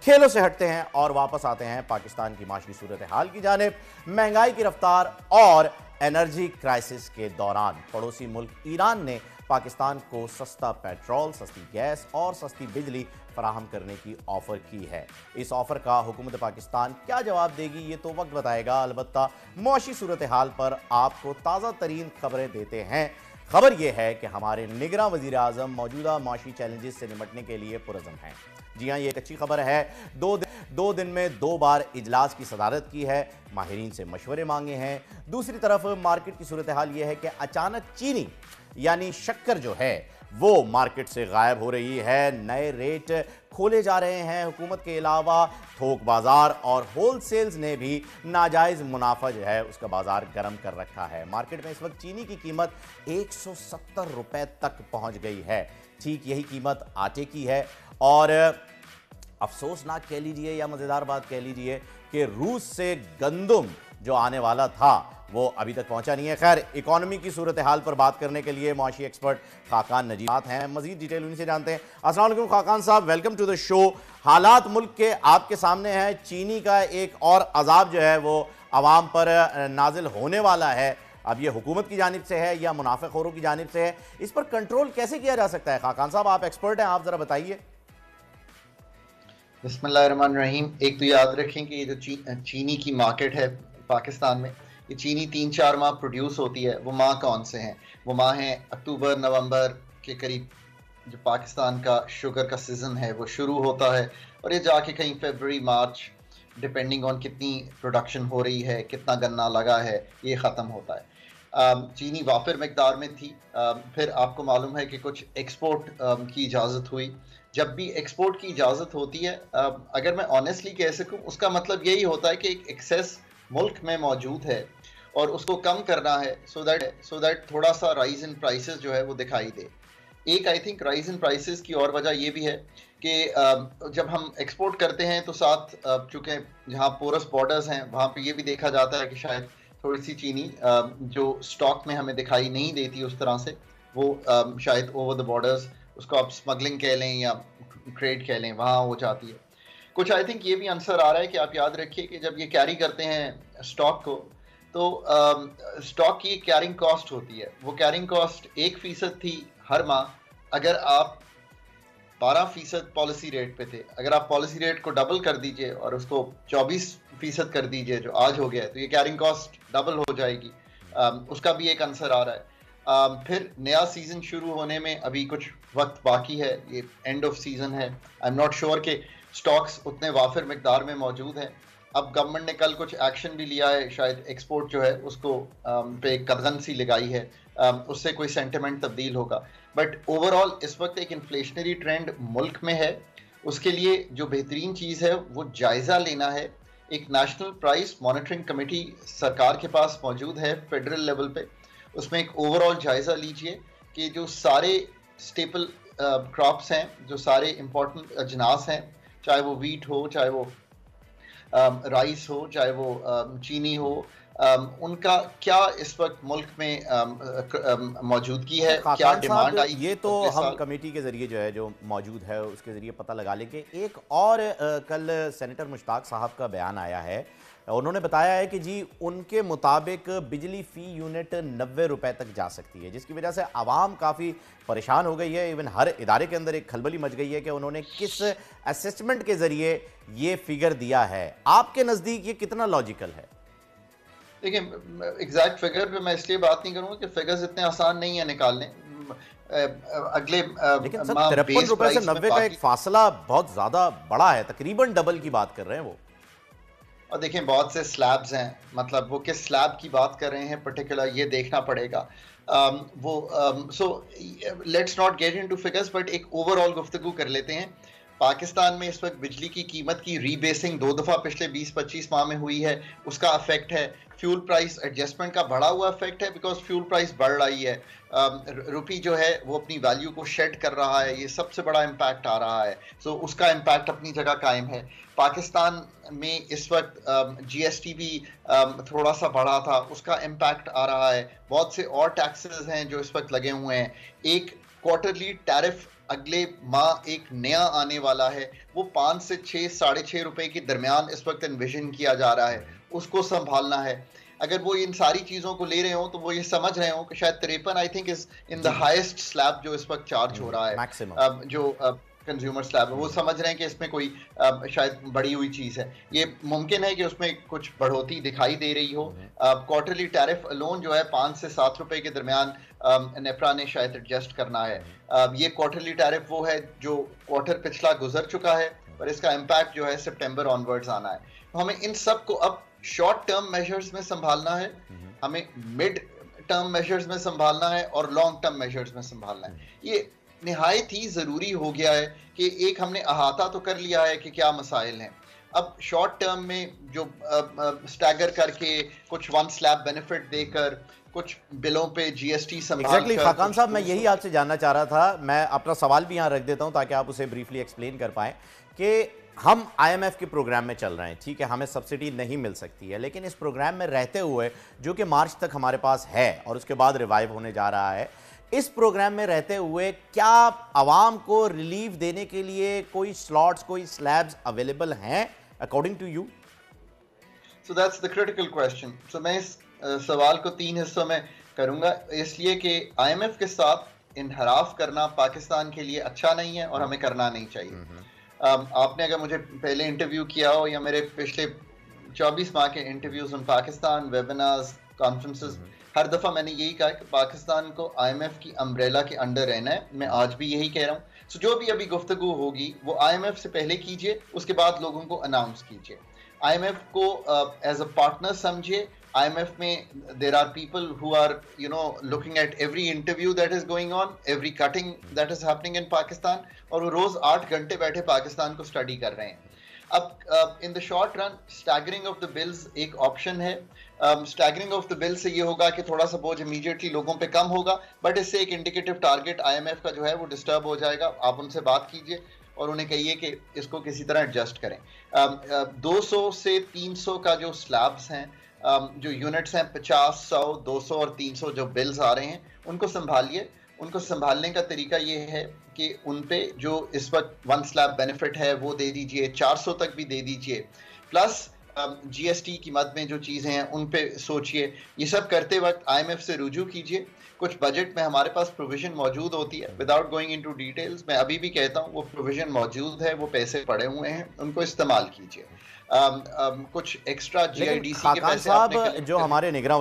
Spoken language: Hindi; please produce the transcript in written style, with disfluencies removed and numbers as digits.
खेलों से हटते हैं और वापस आते हैं पाकिस्तान की माशी सूरत हाल की जानिब। महंगाई की रफ्तार और एनर्जी क्राइसिस के दौरान पड़ोसी मुल्क ईरान ने पाकिस्तान को सस्ता पेट्रोल, सस्ती गैस और सस्ती बिजली फराहम करने की ऑफर की है। इस ऑफर का हुकूमत पाकिस्तान क्या जवाब देगी, ये तो वक्त बताएगा। अलबत्ता मौशी सूरत हाल पर आपको ताज़ा तरीन खबरें देते हैं। खबर यह है कि हमारे निगरां वज़ीर आज़म मौजूदा माशी चैलेंजेस से निपटने के लिए पुरज़म हैं। जी हाँ, ये एक अच्छी खबर है। दो दिन में 2 बार इजलास की सदारत की है, माहिरीन से मशवरे मांगे हैं। दूसरी तरफ मार्केट की सूरत हाल ये है कि अचानक चीनी यानी शक्कर जो है वो मार्केट से गायब हो रही है। नए रेट खोले जा रहे हैं। हुकूमत के अलावा थोक बाजार और होलसेल्स ने भी नाजायज़ मुनाफा जो है उसका बाजार गर्म कर रखा है। मार्केट में इस वक्त चीनी की कीमत 170 रुपए तक पहुंच गई है। ठीक यही कीमत आटे की है। और अफसोसनाक कह लीजिए या मज़ेदार बात कह लीजिए कि रूस से गंदम जो आने वाला था वो अभी तक पहुंचा नहीं है। खैर, इकोनॉमी की सूरत हाल पर बात करने के लिए मुआशी एक्सपर्ट खाकान नजीब हैं। मजीद डिटेल उन्हीं से जानते हैं। अस्सलाम वालेकुम खाकान साहब, वेलकम टू द शो। हालात मुल्क के आपके सामने हैं। चीनी का एक और अजाब जो है वो आवाम पर नाजिल होने वाला है। अब ये हुकूमत की जानिब से है या मुनाफेखोरों की जानिब से है, इस पर कंट्रोल कैसे किया जा सकता है? खाकान साहब, आप एक्सपर्ट हैं, आप जरा बताइए। बिस्मिल्लाहिर्रहमानिर्रहीम। एक तो याद रखें कि ये जो चीनी की मार्केट है पाकिस्तान में, ये चीनी 3-4 माह प्रोड्यूस होती है। वो माह कौन से हैं? वो माह हैं अक्टूबर नवंबर के करीब, जो पाकिस्तान का शुगर का सीज़न है वो शुरू होता है, और ये जाके कहीं फरवरी मार्च, डिपेंडिंग ऑन कितनी प्रोडक्शन हो रही है, कितना गन्ना लगा है, ये ख़त्म होता है। चीनी वाफिर मकदार में थी। फिर आपको मालूम है कि कुछ एक्सपोर्ट की इजाज़त हुई। जब भी एक्सपोर्ट की इजाज़त होती है, अगर मैं ऑनेस्टली कह सकूं, उसका मतलब यही होता है कि एक एक्सेस मुल्क में मौजूद है और उसको कम करना है, सो दैट थोड़ा सा राइज इन प्राइसेस जो है वो दिखाई दे। एक I think rise in prices की और वजह ये भी है कि जब हम एक्सपोर्ट करते हैं तो साथ चूँकि जहाँ पोरस बॉर्डर्स हैं वहाँ पे ये भी देखा जाता है कि शायद थोड़ी सी चीनी जो स्टॉक में हमें दिखाई नहीं देती उस तरह से, वो शायद ओवर द बॉर्डर्स, उसको आप स्मगलिंग कह लें या ट्रेड कह लें, वहाँ हो जाती है। कुछ आई थिंक ये भी आंसर आ रहा है कि आप याद रखिए कि जब ये कैरी करते हैं स्टॉक को, तो स्टॉक की कैरिंग कॉस्ट होती है। वो कैरिंग कॉस्ट 1% थी हर माह। अगर आप 12% पॉलिसी रेट पे थे, अगर आप पॉलिसी रेट को डबल कर दीजिए और उसको 24% कर दीजिए जो आज हो गया है, तो ये कैरिंग कॉस्ट डबल हो जाएगी। उसका भी एक आंसर आ रहा है। फिर नया सीज़न शुरू होने में अभी कुछ वक्त बाकी है, ये एंड ऑफ सीज़न है। आई एम नॉट श्योर कि स्टॉक्स उतने वाफिर मकदार में मौजूद हैं। अब गवर्नमेंट ने कल कुछ एक्शन भी लिया है, शायद एक्सपोर्ट जो है उसको पे कदगन सी लगाई है, उससे कोई सेंटिमेंट तब्दील होगा। बट ओवरऑल इस वक्त एक इन्फ्लेशनरी ट्रेंड मुल्क में है। उसके लिए जो बेहतरीन चीज़ है वो जायज़ा लेना है। एक नेशनल प्राइस मॉनिटरिंग कमेटी सरकार के पास मौजूद है फेडरल लेवल पे। उसमें एक ओवरऑल जायज़ा लीजिए कि जो सारे स्टेपल क्रॉप्स हैं, जो सारे इम्पोर्टेंट अजनास हैं, चाहे वो वीट हो, चाहे वो राइस हो, चाहे वो चीनी हो, उनका क्या इस वक्त मुल्क में मौजूदगी है, क्या डिमांड आई। ये तो हम कमेटी के जरिए जो है जो मौजूद है उसके जरिए पता लगा लेंगे। एक और कल सेनेटर मुश्ताक साहब का बयान आया है। उन्होंने बताया है कि जी उनके मुताबिक बिजली फ़ी यूनिट 90 रुपए तक जा सकती है, जिसकी वजह से आवाम काफ़ी परेशान हो गई है। इवन हर इदारे के अंदर एक खलबली मच गई है कि उन्होंने किस असेसमेंट के ज़रिए ये फिगर दिया है। आपके नज़दीक ये कितना लॉजिकल है? देखिए, एग्जैक्ट फिगर पे मैं इसलिए बात नहीं करूँगा कि फिगर्स इतने आसान नहीं है निकालने। अगले लेकिन सर 53 रुपए से 90 का एक फासला बहुत ज़्यादा बड़ा है, तकरीबन डबल की बात कर रहे हैं वो। और देखें, बहुत से स्लैब्स हैं, मतलब वो किस स्लैब की बात कर रहे हैं पर्टिकुलर, ये देखना पड़ेगा। So let's not get into figures, but एक ओवरऑल गुफ्तगू कर लेते हैं। पाकिस्तान में इस वक्त बिजली की कीमत की रीबेसिंग 2 दफ़ा पिछले 20-25 माह में हुई है, उसका अफेक्ट है। फ्यूल प्राइस एडजस्टमेंट का बढ़ा हुआ इफेक्ट है, बिकॉज फ्यूल प्राइस बढ़ रही है। रुपी जो है वो अपनी वैल्यू को शेड कर रहा है, ये सबसे बड़ा इम्पैक्ट आ रहा है। सो उसका इम्पैक्ट अपनी जगह कायम है। पाकिस्तान में इस वक्त जीएसटी भी थोड़ा सा बढ़ा था, उसका इम्पैक्ट आ रहा है। बहुत से और टैक्सेस हैं जो इस वक्त लगे हुए हैं। एक क्वार्टरली टैरिफ अगले माह एक नया आने वाला है, वो 5 से 6, 6.5 रुपए के दरमियान इस वक्त एनविजन किया जा रहा है, उसको संभालना है। अगर वो इन सारी चीजों को ले रहे हो तो वो ये समझ रहे हो कि शायद 53 I think is in the highest slab जो इस वक्त चार्ज हो रहा है, जो कंज्यूमर स्लैब है, वो समझ रहे हैं कि इसमें कोई शायद बढ़ी हुई चीज है। ये मुमकिन है कि उसमें कुछ बढ़ोतरी दिखाई दे रही हो। क्वार्टरली टैरिफ लोन जो है 5 से 7 रुपए के दरमियान नेप्रा ने शायद एडजस्ट करना है। ये क्वार्टरली टैरिफ वो है जो क्वार्टर पिछला गुजर चुका है, पर इसका इम्पैक्ट जो है सितंबर ऑनवर्ड्स आना है। तो हमें इन सब को अब शॉर्ट टर्म मेजर्स में संभालना है, हमें मिड टर्म मेजर्स में संभालना है और लॉन्ग टर्म मेजर्स में संभालना है। ये निहायत ही ज़रूरी हो गया है कि एक हमने अहाता तो कर लिया है कि क्या मसाइल हैं, अब शॉर्ट टर्म में जो स्टैगर करके कुछ वन स्लैब बेनिफिट देकर कुछ बिलों पे जीएसटी एग्जैक्टली खाकान साहब, मैं यही आपसे जानना चाह रहा था। मैं अपना सवाल भी यहाँ रख देता हूँ ताकि आप उसे ब्रीफली एक्सप्लेन कर पाएँ कि हम आईएमएफ के प्रोग्राम में चल रहे हैं, ठीक है, हमें सब्सिडी नहीं मिल सकती है, लेकिन इस प्रोग्राम में रहते हुए जो कि मार्च तक हमारे पास है और उसके बाद रिवाइव होने जा रहा है, इस प्रोग्राम में रहते हुए क्या आवाम को रिलीफ देने के लिए कोई स्लॉट्स, कोई स्लैब्स अवेलेबल हैं according to you? So that's the critical question. सो मैं इस सवाल को 3 हिस्सों में करूंगा, इसलिए कि आईएमएफ के साथ इनहराफ करना पाकिस्तान के लिए अच्छा नहीं है और हमें करना नहीं चाहिए। आपने अगर मुझे पहले इंटरव्यू किया हो या मेरे पिछले 24 माह के interviews on Pakistan, webinars, conferences, हर दफ़ा मैंने यही कहा कि पाकिस्तान को आईएमएफ की अम्ब्रेला के अंडर रहना है। मैं आज भी यही कह रहा हूँ। सो जो भी अभी गुफ्तगू होगी वो आईएमएफ से पहले कीजिए, उसके बाद लोगों को अनाउंस कीजिए। आईएमएफ को एज अ पार्टनर समझिए। IMF में there are people who are looking at every interview that is going on, every cutting that is happening in Pakistan, और वो रोज 8 घंटे बैठे पाकिस्तान को स्टडी कर रहे हैं। अब in the short run staggering of the bills एक ऑप्शन है। स्टैगरिंग ऑफ द बिल से ये होगा कि थोड़ा सा बोझ इमीडिएटली लोगों पे कम होगा, बट इससे एक इंडिकेटिव टारगेट IMF का जो है वो डिस्टर्ब हो जाएगा। आप उनसे बात कीजिए और उन्हें कहिए कि इसको किसी तरह एडजस्ट करें। 200 से 300 का जो स्लैब्स हैं, जो यूनिट्स हैं, 50, 100, 200 और 300 जो बिल्स आ रहे हैं, उनको संभालिए। उनको संभालने का तरीका ये है कि उन पे जो इस वक्त वन स्लैब बेनिफिट है वो दे दीजिए, 400 तक भी दे दीजिए, प्लस जीएसटी की मद में जो चीज़ें हैं उन पे सोचिए। ये सब करते वक्त आईएमएफ से रुजू कीजिए। कुछ बजट में हमारे पास प्रोविजन मौजूद होती है, विदाउट गोइंग इनटू डिटेल्स मैं अभी भी कहता हूँ वो प्रोविजन मौजूद है, वो पैसे पड़े हुए हैं, उनको इस्तेमाल कीजिए। कुछ एक्स्ट्रा जीआईडीसी के पैसे साहब जो हमारे निगरान